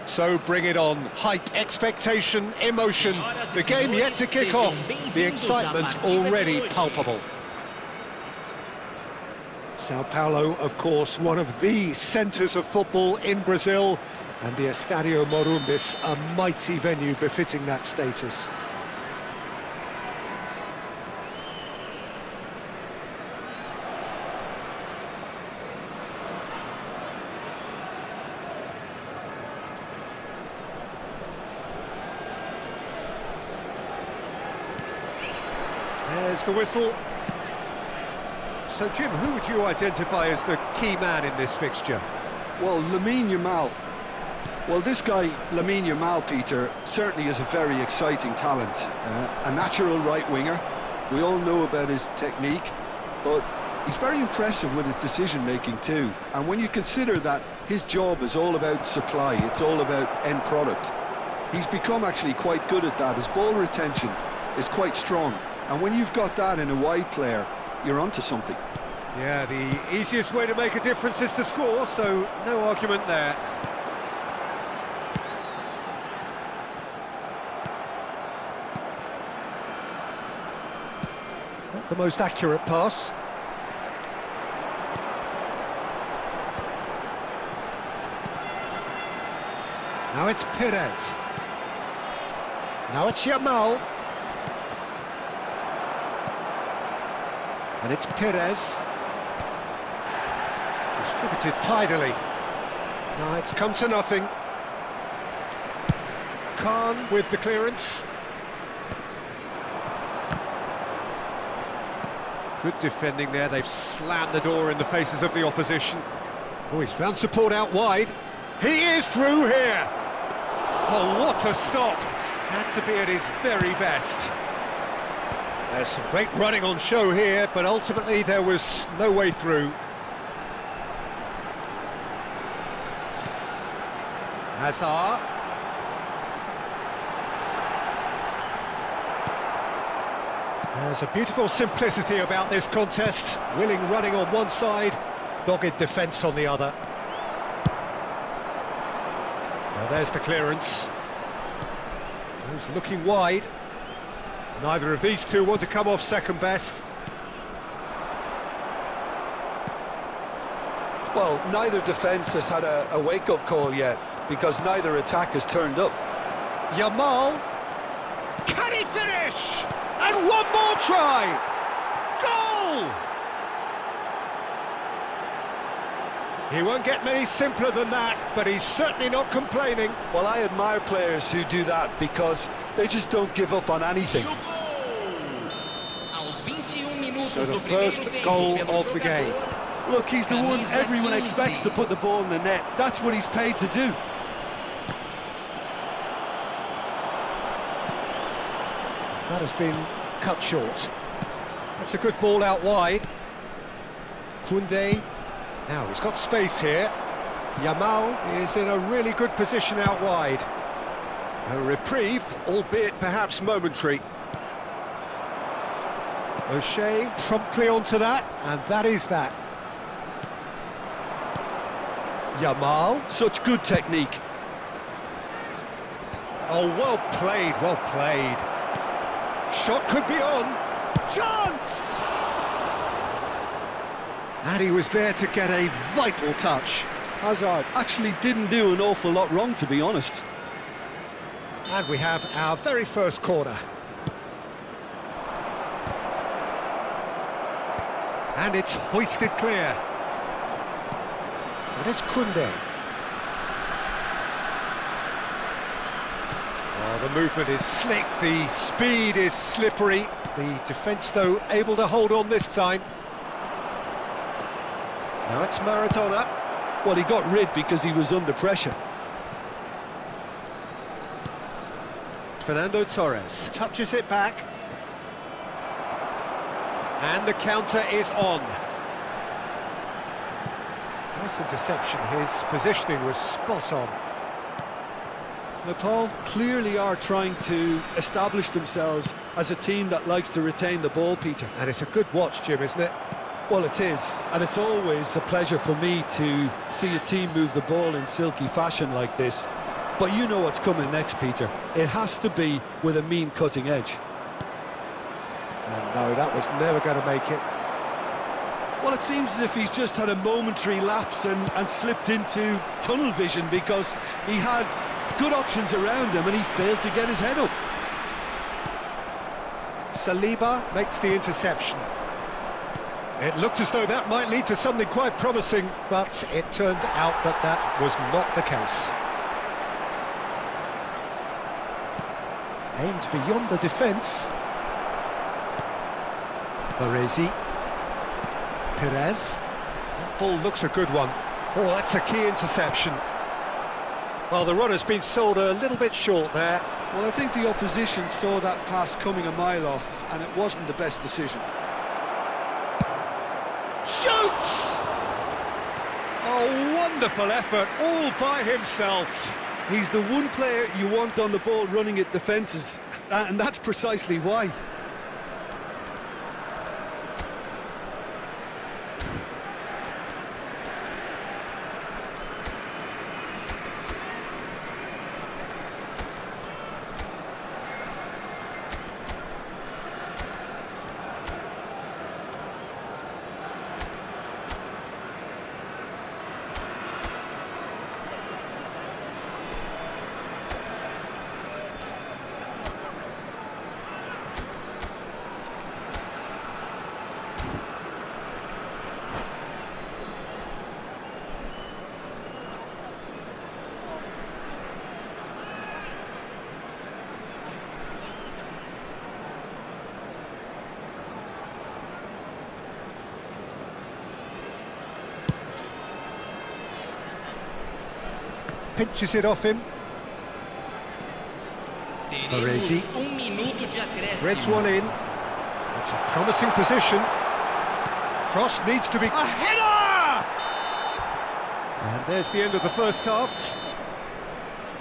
So bring it on. Hype, expectation, emotion. The game yet to kick off. The excitement already palpable. Sao Paulo, of course, one of the centres of football in Brazil, and the Estadio Morumbis, a mighty venue befitting that status. There's the whistle. So, Jim, who would you identify as the key man in this fixture? Well, Lamine Yamal. Well, this guy, Lamine Yamal, Peter, certainly is a very exciting talent. A natural right winger. We all know about his technique, but he's very impressive with his decision-making too. And when you consider that his job is all about supply, it's all about end product, he's become actually quite good at that. His ball retention is quite strong. And when you've got that in a wide player, you're onto something. Yeah, the easiest way to make a difference is to score, so no argument there. Not the most accurate pass. Now it's Perez. Now it's Yamal. And it's Perez. Distributed tidily. Now it's come to nothing. Khan with the clearance. Good defending there. They've slammed the door in the faces of the opposition. Oh, he's found support out wide. He is through here. Oh, what a stop. Had to be at his very best. There's some great running on show here, but ultimately there was no way through. Hazard. There's a beautiful simplicity about this contest. Willing running on one side, dogged defence on the other. Now there's the clearance. Who's looking wide. Neither of these two want to come off second best. Well, neither defence has had a wake-up call yet, because neither attack has turned up. Yamal. Can he finish? And one more try! Goal! He won't get many simpler than that, but he's certainly not complaining. Well, I admire players who do that because they just don't give up on anything. So the first goal of the game. Look, he's the one everyone expects to put the ball in the net. That's what he's paid to do. That has been cut short. That's a good ball out wide. Koundé. Now he's got space here. Yamal is in a really good position out wide. A reprieve, albeit perhaps momentary. O'Shea promptly onto that, and that is that. Yamal. Such good technique. Oh, well played, well played. Shot could be on. Chance! And he was there to get a vital touch. Hazard actually didn't do an awful lot wrong, to be honest. And we have our very first corner. And it's hoisted clear. And it's Koundé. Oh, the movement is slick, the speed is slippery. The defence, though, able to hold on this time. Now it's Maradona. Well, he got rid because he was under pressure. Fernando Torres touches it back. And the counter is on. Nice interception, his positioning was spot on. Nepal clearly are trying to establish themselves as a team that likes to retain the ball, Peter. And it's a good watch, Jim, isn't it? Well, it is, and it's always a pleasure for me to see a team move the ball in silky fashion like this. But you know what's coming next, Peter. It has to be with a mean cutting edge. And no, that was never going to make it. Well, it seems as if he's just had a momentary lapse and slipped into tunnel vision, because he had good options around him and he failed to get his head up. Saliba makes the interception. It looked as though that might lead to something quite promising, but it turned out that that was not the case. Aimed beyond the defence. Baresi. Perez. That ball looks a good one. Oh, that's a key interception. Well, the runner's been sold a little bit short there. Well, I think the opposition saw that pass coming a mile off, and it wasn't the best decision. Shoots! A wonderful effort, all by himself. He's the one player you want on the ball running at defences, and that's precisely why. Pinches it off him. Baresi threads one in. It's a promising position. Cross needs to be... A header! And there's the end of the first half.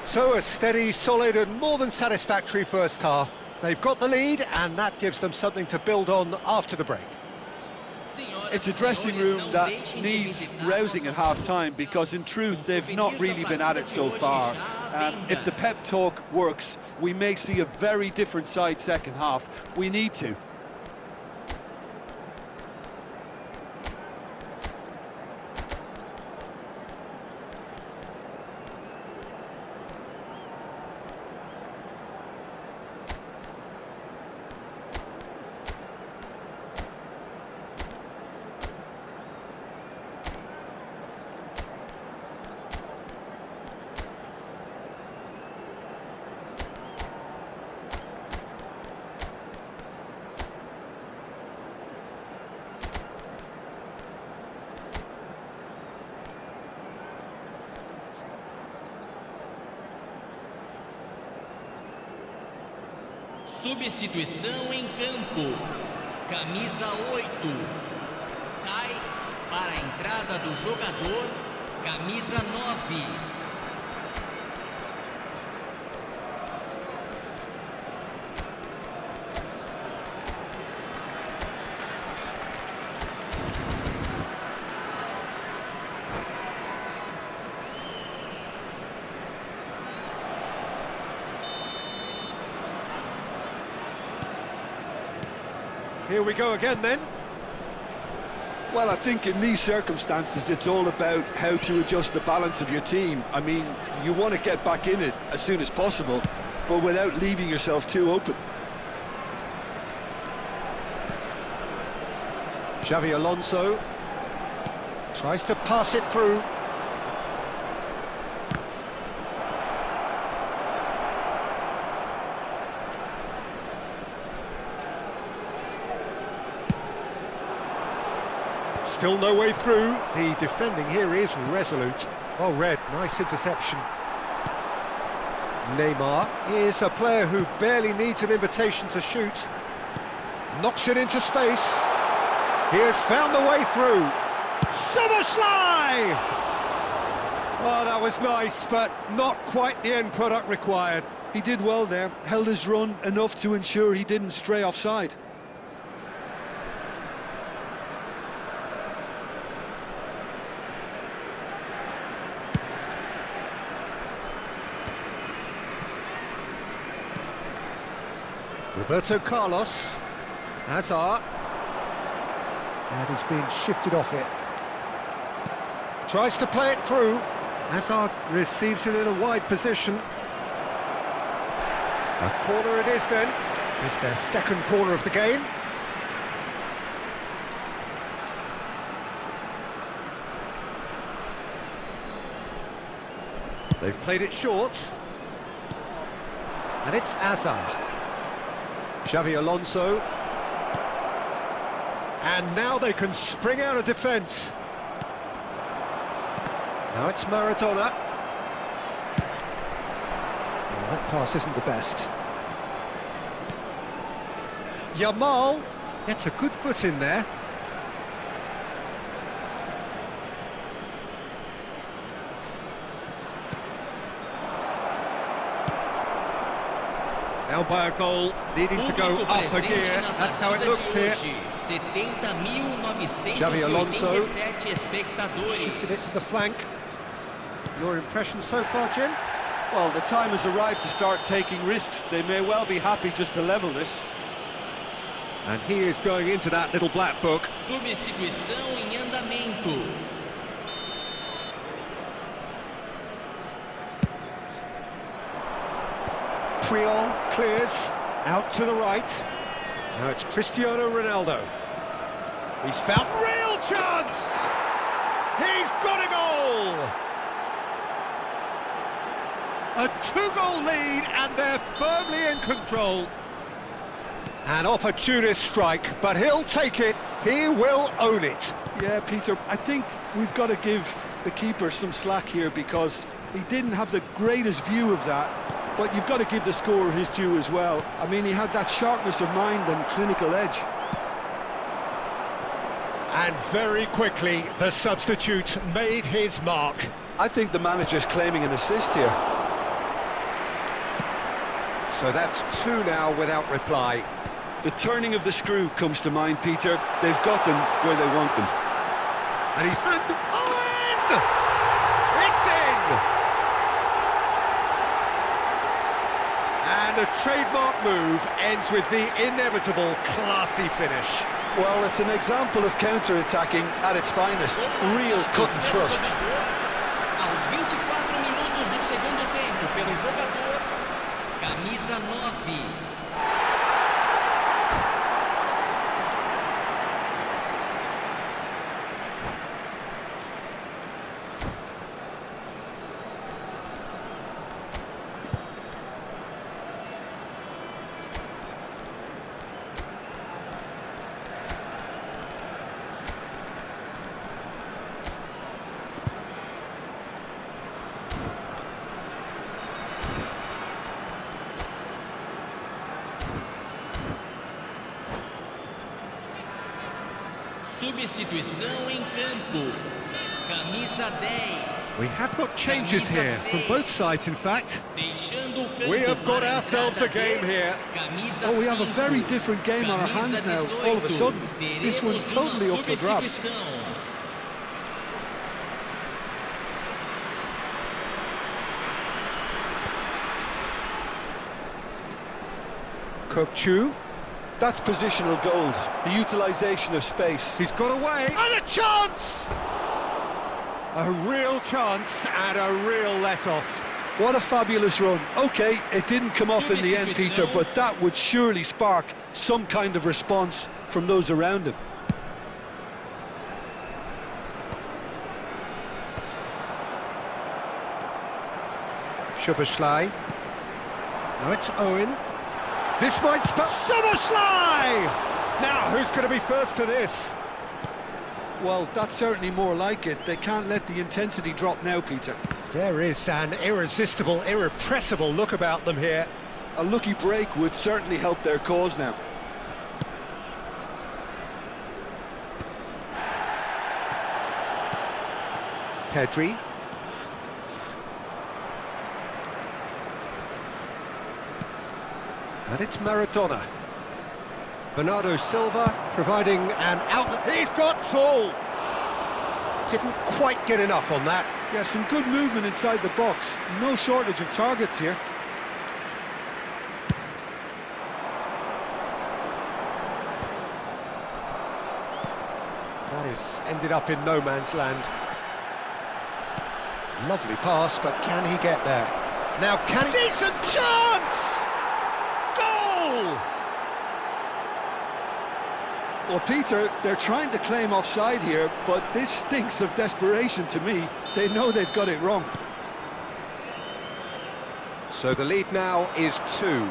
So a steady, solid and more than satisfactory first half. They've got the lead and that gives them something to build on after the break. It's a dressing room that needs rousing at half-time, because in truth they've not really been at it so far. If the pep talk works, we may see a very different side second half. We need to. Substituição em campo. Camisa 8. Sai para a entrada do jogador. Camisa 9. Here we go again then. Well, I think in these circumstances it's all about how to adjust the balance of your team. I mean, you want to get back in it as soon as possible, but without leaving yourself too open. Xavi Alonso tries to pass it through. Still no way through. The defending here is resolute. Well read, nice interception. Neymar is a player who barely needs an invitation to shoot. Knocks it into space. He has found the way through. Szoboszlai! Oh, that was nice, but not quite the end product required. He did well there, held his run enough to ensure he didn't stray offside. Roberto Carlos. Hazard. And he's being shifted off it. Tries to play it through. Hazard receives it in a wide position. A corner it is then. It's their second corner of the game. They've played it short. And it's Hazard. Xavi Alonso. And now they can spring out of defence. Now it's Maradona. Well, that pass isn't the best. Yamal gets a good foot in there. Now by a goal, needing to go up a gear. That's how it looks here. Xavi Alonso shifted it to the flank. Your impression so far, Jim? Well, the time has arrived to start taking risks. They may well be happy just to level this. And he is going into that little black book. Substituição em andamento. Triol clears out to the right. Now it's Cristiano Ronaldo. He's found real chance! He's got a goal! A two-goal lead and they're firmly in control. An opportunist strike, but he'll take it. He will own it. Yeah, Peter, I think we've got to give the keeper some slack here because he didn't have the greatest view of that. But you've got to give the scorer his due as well. I mean, he had that sharpness of mind and clinical edge. And very quickly, the substitute made his mark. I think the manager's claiming an assist here. So that's two now without reply. The turning of the screw comes to mind, Peter. They've got them where they want them. And he's... Oh, in! It's in! And a trademark move ends with the inevitable classy finish. Well, it's an example of counter-attacking at its finest. Real cut and thrust. Aos 24 minutos do segundo tempo, pelo jogador, camisa 9. Substituição em campo. Camisa 10. We have got changes here, from both sides in fact. Deixando o campo. We have got para a ourselves a entrada game de here. Camisa Oh, we have a 5. very different game on our hands now, all of a sudden. This one's totally up for grabs. Kokchu. That's positional gold, the utilisation of space. He's got away, and a chance! A real chance and a real let-off. What a fabulous run. OK, it didn't come off in the end, Peter, but that would surely spark some kind of response from those around him. Szoboszlai. Now it's Owen. This might spell Szoboszlai! Now, who's going to be first to this? Well, that's certainly more like it. They can't let the intensity drop now, Peter. There is an irresistible, irrepressible look about them here. A lucky break would certainly help their cause now. Pedri. And it's Maradona. Bernardo Silva providing an outlet. He's got tall! Didn't quite get enough on that. Yeah, some good movement inside the box. No shortage of targets here. This ended up in no man's land. Lovely pass, but can he get there? Now can he... Decent chance! Goal! Well, Peter, they're trying to claim offside here, but this stinks of desperation to me. They know they've got it wrong. So the lead now is 2.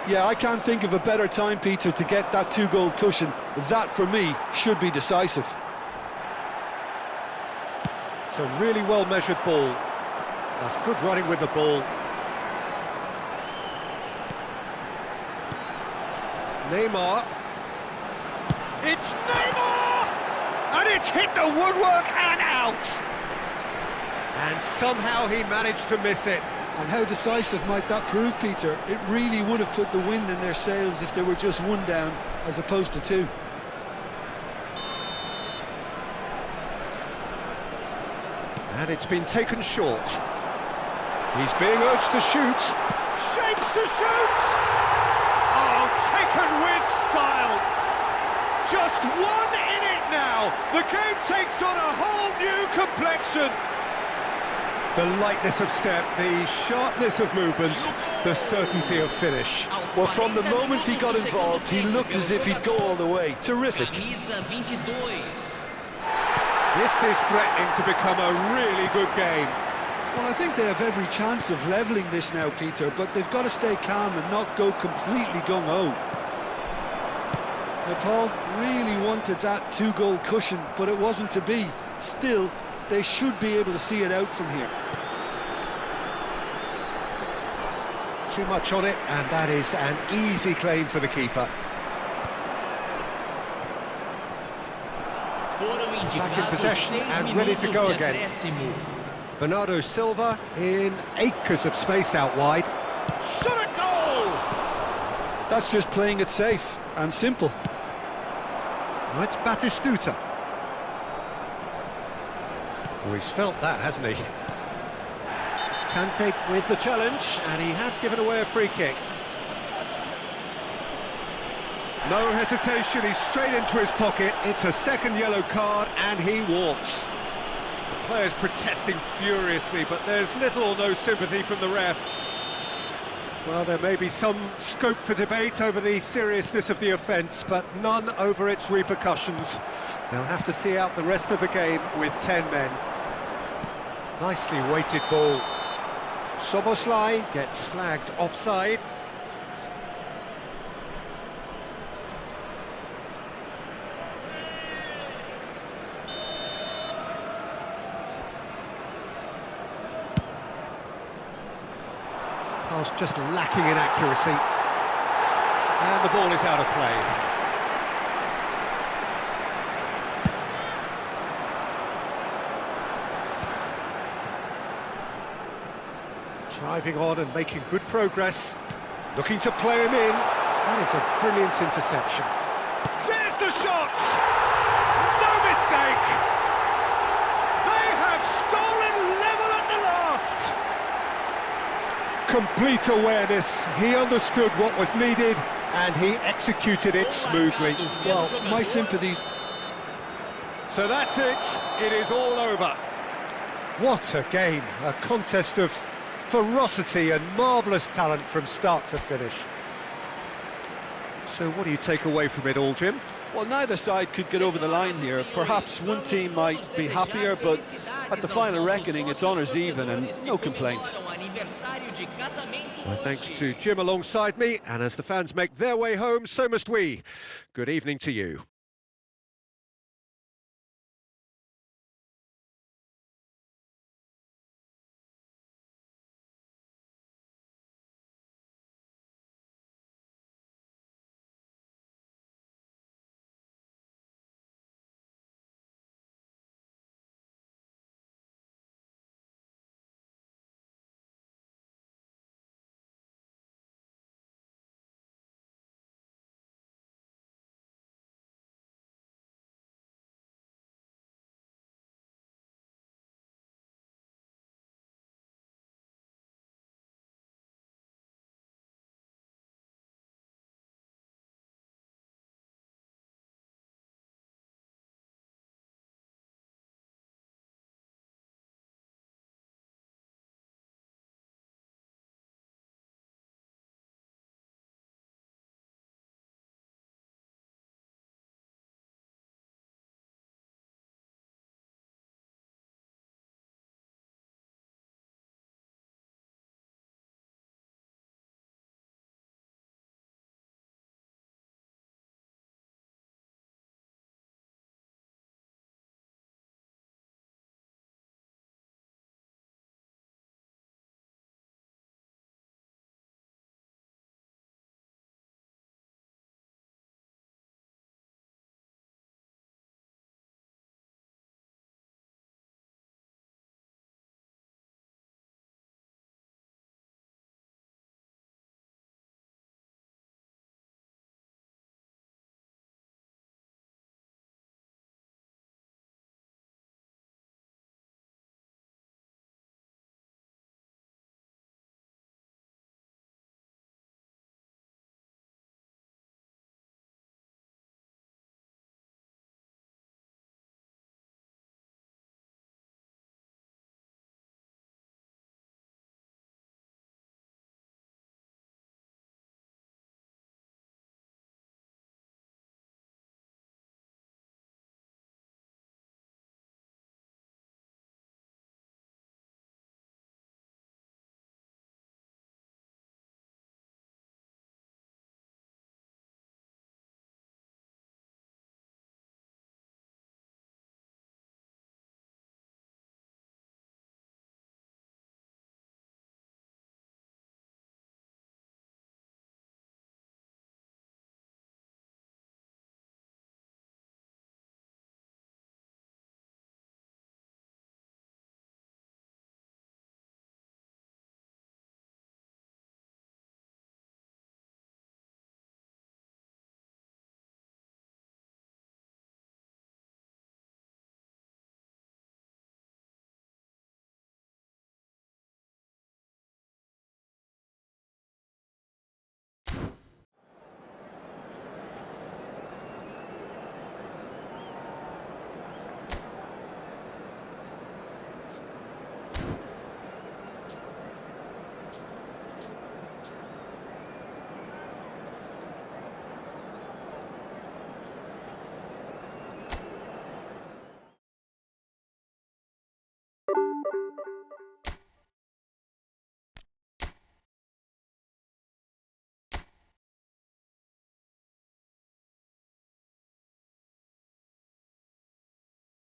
Yeah, I can't think of a better time, Peter, to get that 2-goal cushion. That, for me, should be decisive. It's a really well-measured ball. That's good running with the ball. Neymar. It's Neymar! And it's hit the woodwork and out! And somehow he managed to miss it. And how decisive might that prove, Peter? It really would have put the wind in their sails if they were just 1 down, as opposed to 2. And it's been taken short. He's being urged to shoot. Shapes to shoot! Oh, taken with style. Just 1 in it now. The game takes on a whole new complexion. The lightness of step, the sharpness of movement, the certainty of finish. Well, from the moment he got involved, he looked as if he'd go all the way. Terrific. Camisa 22. This is threatening to become a really good game. Well, I think they have every chance of levelling this now, Peter, but they've got to stay calm and not go completely gung-ho. Nepal really wanted that 2-goal cushion, but it wasn't to be. Still, they should be able to see it out from here. Too much on it, and that is an easy claim for the keeper. Back in possession and ready to go again. Bernardo Silva in acres of space out wide. Shot a goal! That's just playing it safe and simple. Oh, it's Batistuta. Oh, he's felt that, hasn't he? Kante with the challenge, and he has given away a free kick. No hesitation, he's straight into his pocket. It's a second yellow card, and he walks. The player's protesting furiously, but there's little or no sympathy from the ref. Well, there may be some scope for debate over the seriousness of the offence, but none over its repercussions. They'll have to see out the rest of the game with 10 men. Nicely weighted ball. Soboslai gets flagged offside. Pass just lacking in accuracy. And the ball is out of play. Driving on and making good progress. Looking to play him in. That is a brilliant interception. There's the shot! No mistake! They have stolen level at the last! Complete awareness. He understood what was needed and he executed it smoothly. Well, my sympathies. So that's it. It is all over. What a game. A contest of ferocity and marvellous talent from start to finish. So what do you take away from it all, Jim? Well, neither side could get over the line here. Perhaps one team might be happier, but at the final reckoning, it's honours even and no complaints. Well, thanks to Jim alongside me, and as the fans make their way home, so must we. Good evening to you.